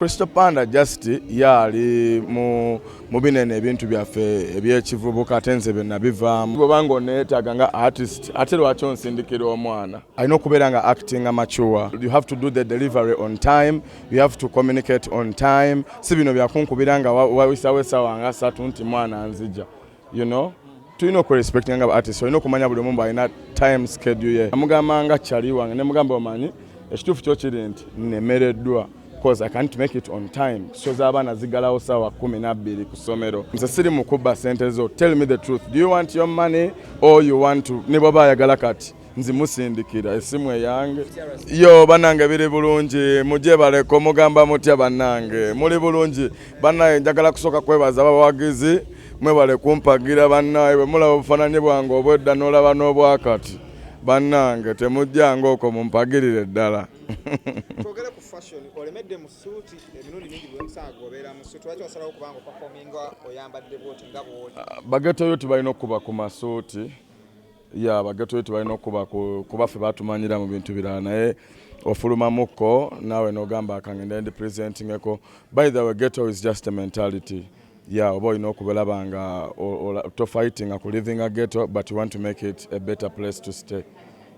Crysto Panda just yali mu binene ebintu byaffe ebyekivubuka ate nze byonna bivaamu bw'obanga oneetaaga nga artist ate lwaki onsindikira omwana alina okubeera nga acting mature. You have to do the delivery on time, you have to communicate on time. Si bino byakunkubira nga wawisawo essaawa nga 3 nti mwana nzija, you know. Tulina okurespectinga nga artist, olina okumanya buli omu alina time schedule ye. Amugamba nga kyali wange ne mugamba omanyi ekituufu kyo kiri nti nnemereddwa because I can't make it on time. So zabana zigalawo sawa 12 ku ssomero. Nze siri mukuba sente zo. Tell me the truth. Do you want your money or you want to ne baba ayagala kati nzimusindikira esimu eyange. Yo banange biri bulungi muje baleko mugamba mutya banange muli bulungi banaye njagala kusoka kwebaza abawagizi mwebale kumpagira banaye bwe mulaba obufananyi bwange obwedda n'olaba n'obwakati banange temujjanga okwo mumpagirire ddala. Twogere ku fashion olemedde mu suuti emirundi mingi bwe musango obeera mu suuti lwaki wasalawo okubanga performinga oyambadde bwoti nga bwoli. Bageto yo tubalina okuba ku masuuti ya bageto yo tubalina okuba kuba ffe batumanyira mu bintu birala naye ofulumamukko naawe n'ogamba akangenda ndi presentingeko. By the way, ghetto is just a mentality. Yeah, oba olina okubelaba nga to fighting ku living a ghetto but you want to make it a better place to stay.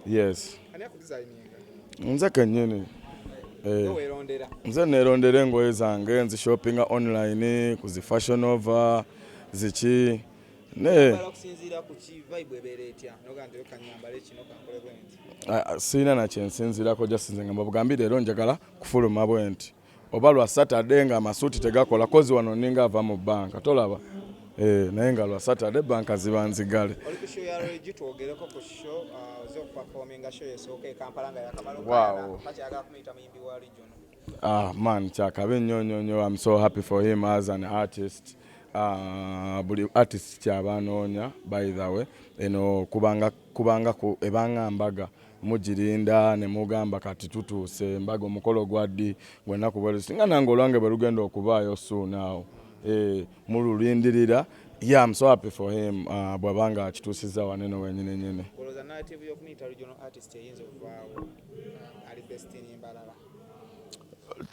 Yes. Nze kennyini nze neerondera engoye zange nzi shoppinga online ku zi Fashion Nova ziki ne sirina nakyensinzirako jasinze nga mbagambire leero njagala kufuluma bwenti oba lwa Saturday nga amasuuti tegakola kozi wano ninga ava mu banka tolaba naye nga lwa Saturday banka ziba nzigale. Wow. Man, kyakabe nnyo. I'm so happy for him as an artist. Buli artist kyabanoonya by the way kubanga ebanga mbaga mugirinda ne mugamba kati tutuuse mbaga omukolo gwaddi gwennaku bwe singa nange olwange bwe lugenda okubaayo soon now mululindirira. Yeah, I'm so happy for him bwabanga akituusiza wanene wenyine.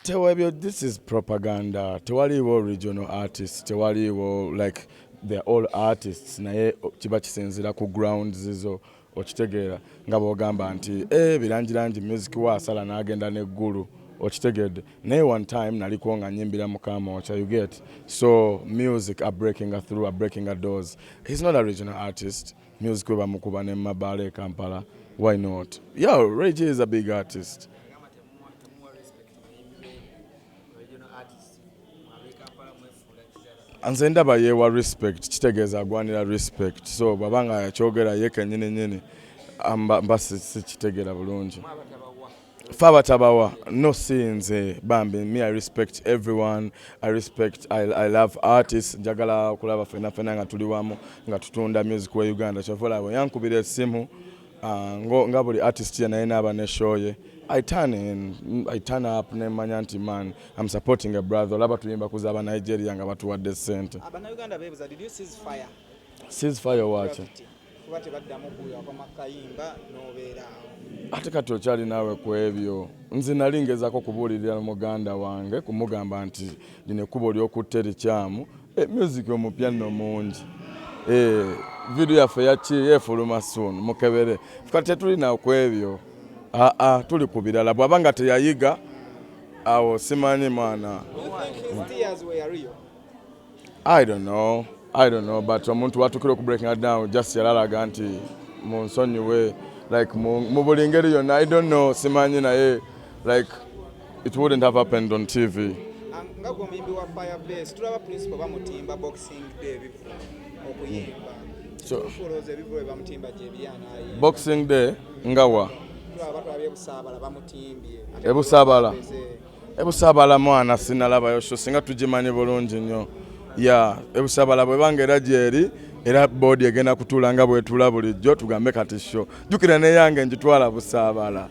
Tewebyo, this is propaganda. Tewaliwo regional artists, tewaliwo like they're all artists naye kiba kisinzira ku grounds zizo okitegeera nga bw'ogamba nti Bilangilangi music waasala n'agenda n'eggulu okitegedde naye one time naliko nga nyimbira Mukamoocha, you get. So music are breaking through, are breaking doors. He's not a regional artist. Music we bamukuba ne Mabale Kampala. Why not? Yeah, Reggie is a big artist. Nze ndaba yeewa respect kitegeeza agwanira respect so babanga yakyogera ye kennyini mba sikitegeera bulungi. Faba tabawa no sinze bambi me I respect everyone. I love artists njagala okulaba fena nga tuli wamu nga tutunda music wa Uganda kyovola bwe yankubira essimu nga buli artist naye n'aba ne show ye I turn up ne manya nti man I'm supporting a brother olaba tuyimba kuza Nigeria nga batuwadde ssente. Uganda bebuza, did you cease fire? Cease fire watch. Kubate baddamu kuyo akomakayimba nobeera ate kati okyali naawe ku ebyo nze nalingezako kubuulirira muganda wange kumugamba nti lino ekkubo ly'okutta erikyamu music omupya nno mungi video yaffe yaki yeefuluma soon mukebere kati tetulina ku ebyo tuli ku birala bw'abanga teyayiga awo simanyi mwana. I don't know but omuntu watukire ku breaking it down just yalalaga nti munsonyiwe like mu buli ngeri yonna I don't know simanyi naye like it wouldn't have happened on TV. Nga gomimbi wa Firebase tulaba principal bamutimba Boxing Day okuyimba so follows ebivulo bamutimba je byana Boxing Day ngawa tulaba batwabye busabala bamutimbye ebusabala mwana sinalaba yosho singa tujimanyi bulungi nnyo ya ebusabala bwe bangera jeri era board egenda kutula nga bwetula bulijjo tugambe kati sho jukira ne yange njitwala busabala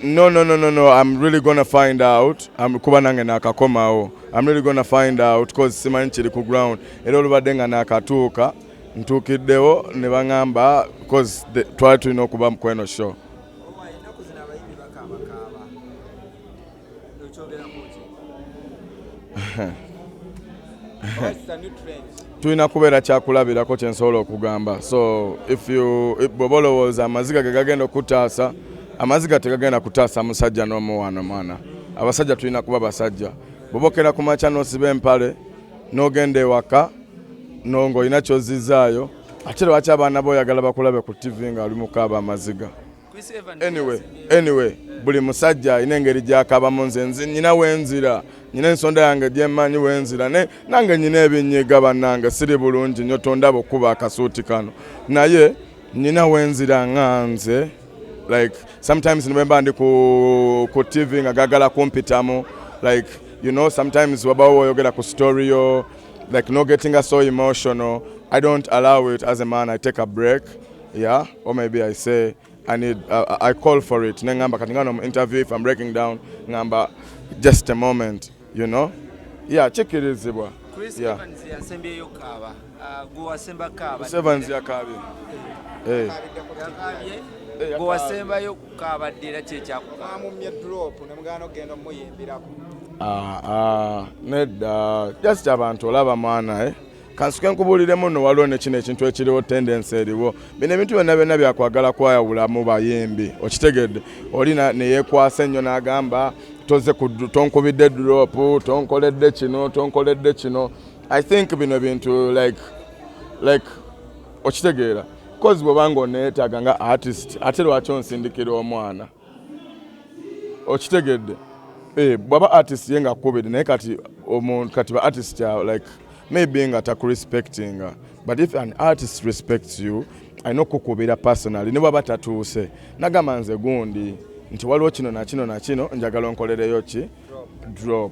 No, I'm really gonna find out. Kuba nange nakakomawo. I'm really gonna find out because simanyi kiri ku ground era olubadde nga nakatuuka ntuukiddewo ne baŋŋamba because twali tulina okuba mu kweno show. Tulina kubeera kyakulabirako kye nsobola okugamba. So bw'oba olowooza amaziga ge gagenda okutaasa, amaziga tegagenda kutaasa musajja n'omuwano mwana. Abasajja tulina kuba basajja. Bw'oba okera ku makya n'osiba empale n'ogenda ewaka ng'olina ky'ozizaayo, ate lwaki abaana b'oyagala bakulabe ku TV ng'ali mu kaaba amaziga? Anyway, buli musajja alina engeri gy'akaabamu. Nze nyina wenzira, nyina ensonda yange gyemmanyi wenzira, nange nyina ebinyiga bannange siri bulungi nnyo tondaba okuba akasuuti kano, naye nyina wenzira nga nze. Like sometimes nimemba ndi ku TV nga gagala kumpitamu, like you know, sometimes waba woyogera ku story yo, like no getting so emotional. I don't allow it. As a man, I take a break, yeah, or maybe I say I call for it. Nengamba katingano interview, if I'm breaking down, ngamba just a moment, you know. Yeah, check it is bwa. Yeah. Sevens ya kabi. Eh. Gowasemba yo kabadira checha kwamumye drop ne mugano gendo muyimbirako. Nedda just abantu olaba mwana kansuke nkubulire muno waliwo ne kino ekintu ekiriwo tendency eriwo. Bino ebintu byonna byakwagala kwayawula mu bayimbi. Okitegedde olina ne yeekwasa ennyo n'agamba tonkubidde drop, tonkoledde kino. I think bino bintu like okitegeera. Because bw'obanga oneetaaga nga artist, ate lwaki onsindikira omwana? Okitegedde bw'aba artist ye nga kubiri naye kati ba artist like maybe nga takurespecting, but if an artist respects you ayina okukubira personally ne bw'aba tatuuse nagamba nze gundi nti waliwo kino na kino njagala onkolereyo ki drop.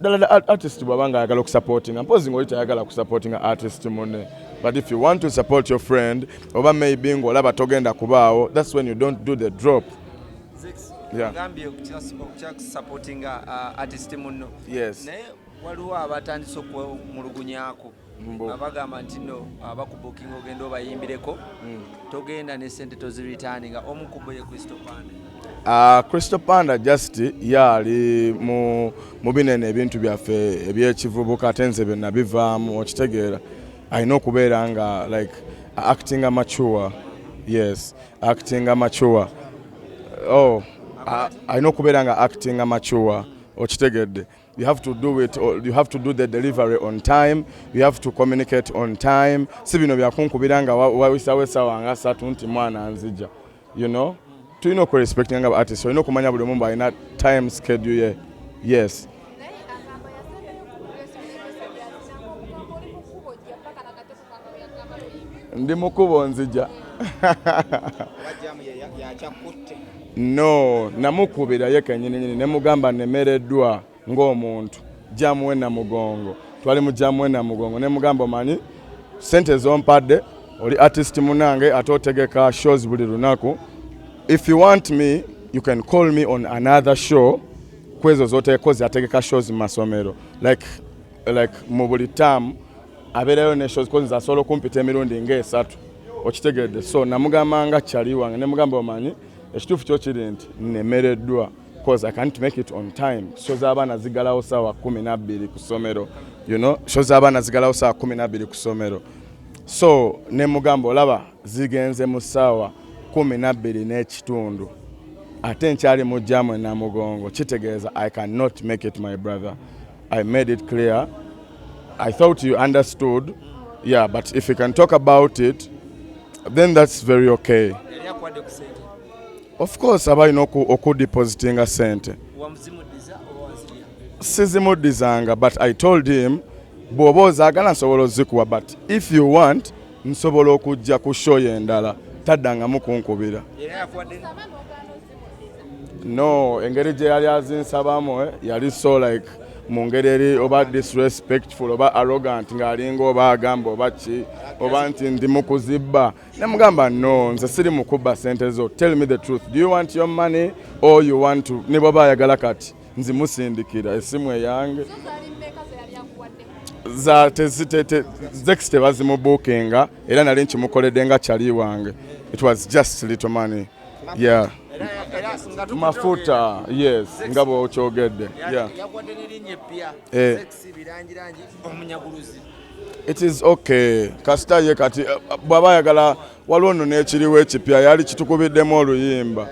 Ddala artist bw'abanga ayagala okusupportinga mpozi ng'oli tayagala kusupportinga artist munne. But if you want to support your friend, oba maybe ng'olaba togenda kubaawo, that's when you don't do the drop. Yeah. Supporting artist munno. Yes. Naye waliwo abatandise okumulugunyako. Abagamba nti no abakubuking ogenda obayimbireko togenda ne sente toziritaninga omukubo ye Crysto Panda. Crysto Panda just yali mu binene ebintu byaffe ebyekivubuka ate nze byonna bivaamu okitegeera. Ayina okubeera nga like acting mature. Yes, acting mature. Ayina okubeera nga acting mature okitegedde. You have to do it, or you have to do the delivery on time, you have to communicate on time. Si bino byakunkubira nga wawisa wanga satu nti mwana nzija, you know. Tulina okurespectinga nga artist, olina okumanya buli omu alina time schedule ye. Yes. Ndi mukubo nzija. No, namukubira ye kenyini ne mugamba nemereddwa ng'omuntu jamuwe na mugongo. Twali mu jamuwe na mugongo ne mugamba omanyi sente zompadde oli artist munange atotegeka shows buli lunaku. If you want me, you can call me on another show. Kwezo zote kozi ategeka shows mu masomero. Like mu buli term abeerayo ne shows kozi zasobola okumpita emirundi ng'esatu. Okitegedde. So namugamba nga kyali wange ne mugamba omanyi ekituufu kyo kiri nti nemereddwa because I can't make it on time. Shows abaana zigalawo ssaawa 12 ku ssomero. You know, shows abaana zigalawo ssaawa 12 ku ssomero. So ne mugamba olaba zigenze mu ssaawa 12 n'ekitundu. Ate nkyali mu jamu na mugongo. Kitegeeza I cannot make it, my brother. I made it clear. I thought you understood. Yeah, but if you can talk about it, then that's very okay. Of course, aba ino okudepositinga sente. Sizimudizanga, but I told him, bw'oba ozaagala nsobola ozikuwa, but if you want, nsobola okujja ku show endala. Taddangamu kunkubira. No, engeri gye yali azinsabamu yali so like mu ngeri eri oba disrespectful oba arrogant ng'alinga oba agamba oba ki oba nti ndi mu kuzibba. Ne mugamba no, nze siri mu kubba sente zo. Tell me the truth. Do you want your money or you want to? Ne bw'aba ayagala kati nzimusindikira essimu eyange. za Zex tebazimubuukinga era nali nkimukoledde nga kyali wange. It was just little money. Yeah. Mafuta, yes, nga bw'okyogedde. Yeah. Zex Bilangilangi omunyaguluzi. It is okay. Kasita ye kati bw'aba ayagala waliwo nno n'ekiriwo ekipya yali kitukubiddemu oluyimba.